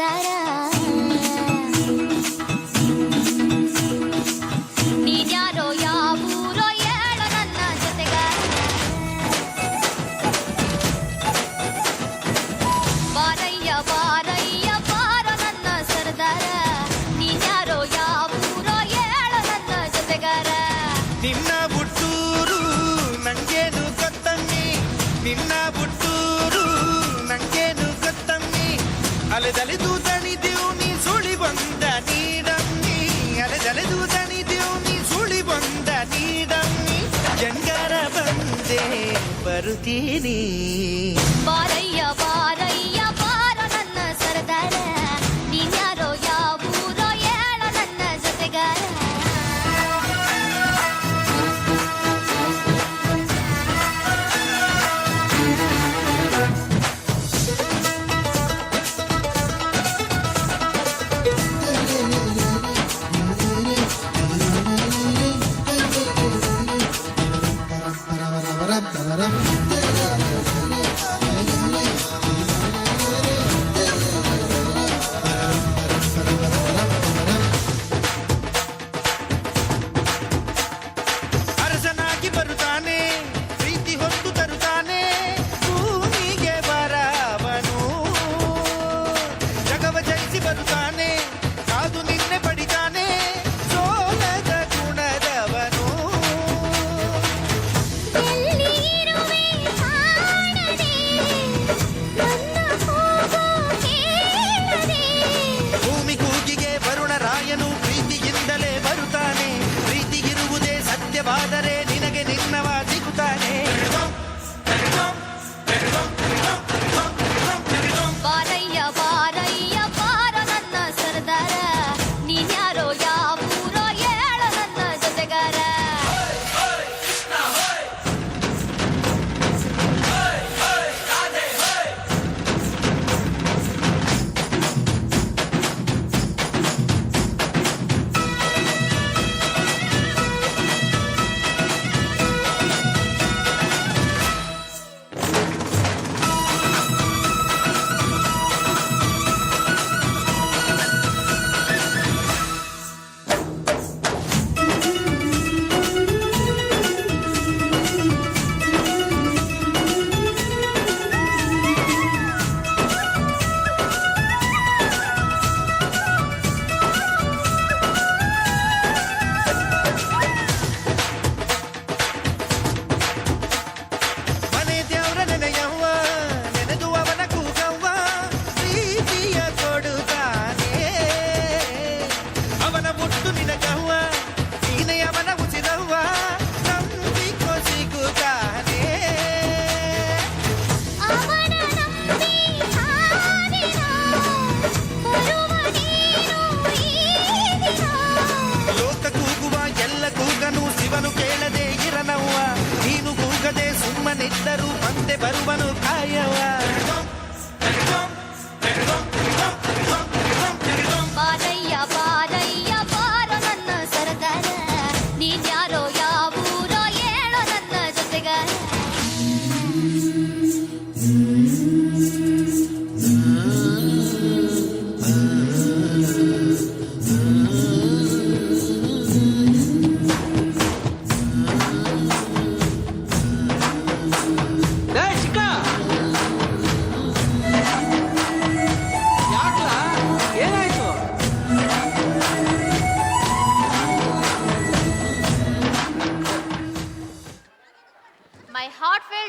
ಸರದಾರ ನೀನ್ಯಾರೋ ಯಾವೂರೋ ಹೇಳೋ ನನ್ನ ಜೊತೆಗಾರ ಬಾರಯ್ಯ ಬಾರಯ್ಯ ಬಾರೋ ನನ್ನ ಸರದಾರ ನೀನ್ಯಾರೋ ಯಾವೂರೋ ಹೇಳೋ ನನ್ನ ಜೊತೆಗಾರ ನಿನ್ನ ಬುಟ್ಟೂರು ನಂಗೇನು ಗೊತ್ತಮ್ಮಿ ನಿನ್ನ ಬುಟ್ಟೂರು ನಂಗೇನು ಗೊತ್ತಮ್ಮಿ ಅಲೆದಲೆದು ದಣಿದೆವು ನೀ ಸುಳಿ ಬಂದ ನೀಡಮ್ಮಿ ಅಲೆದಲೆದು ದಣಿದೆವು ನೀ ಸುಳಿ ಬಂದ ನೀಡಮ್ಮಿ ಜಂಗಾರ ಬಂದೆ ಬರುತ್ತೀನಿ ಬಾರಯ್ಯ ಬಾರಯ್ಯ ಬಾರೋ ನನ್ನ ಸರದಾರ ನೀನ್ಯಾರೋ ಯಾವೂರೋ ಹೇಳೋ ನನ್ನ ಜೊತೆಗಾರ ಅರಸನಾಗಿ ಬರುತ್ತಾನೆ ಪ್ರೀತಿ ಹೊತ್ತು ತರುತ್ತಾನೆ ಭೂಮಿಗೆ ಬರವನು ಜಗವ ಜಯಿಸಿ ಬರುತ್ತಾನೆ ಕಾದು ನಿನ್ನೆ ಪಡಿತಾನೆ ಸೋಲದ ಗುಣದವನು ಎಲ್ಲಿರುವೆ ಕಾಣದೆ ನನ್ನ ಕೂಗು ಕೇಳದೆ ಭೂಮಿ ಕೂಗಿಗೆ ವರುಣರಾಯನು ಪ್ರೀತಿಯಿಂದಲೇ ಬರುತ್ತಾನೆ ಪ್ರೀತಿಗಿರುವುದೇ ಸತ್ಯವಾದರೆ ನಿನಗೆ ನಿನ್ನವ ಸಿಗುತ್ತಾನೆ ಬಾರಯ್ಯ ಬಾರಯ್ಯ ಬಾರೋ ನನ್ನ ಸರದಾರ ನೀನ್ಯಾರೋ ಯಾವೂರೋ ಹೇಳೋ ನನ್ನ ಜೊತೆಗಾರ ಮನೆ ದೇವ್ರ ನೆನೆಯವ್ವ ನೆನೆದು ಅವನ ಕೂಗವ್ವ ಪ್ರೀತಿಯ ಕೊಡುತ್ತಾನೆ ಅವನ ಮುಟ್ಟು ನಿನಗವ್ವ ನೀನೆ ಅವನ ಉಸಿರವ್ವ ನಂಬಿಕೊ ಸಿಗುತ್ತಾನೆ ಅವನ ನಂಬಿ ಹಾದಿನ ಬರುವ ನೀನು ಈ ದಿನ ಲೋಕ ಕೂಗುವ ಎಲ್ಲ ಕೂಗನು ಶಿವನು ಕೇಳದೆ ಇರನವ್ವ ನೀನು ಕೂಗದೆ ಸುಮ್ಮನಿದ್ದರು ಬಂದೆ ಬರುವನು ಕಾಯವ ಬಾರಯ್ಯ ಬಾರಯ್ಯ ಬಾರೋ ನನ್ನ ಸರದಾರ ನೀನ್ಯಾರೋ ಯಾವೂರೋ ಹೇಳೋ ನನ್ನ ಜೊತೆಗಾರ ಏನಾಯ್ತು? My heartfelt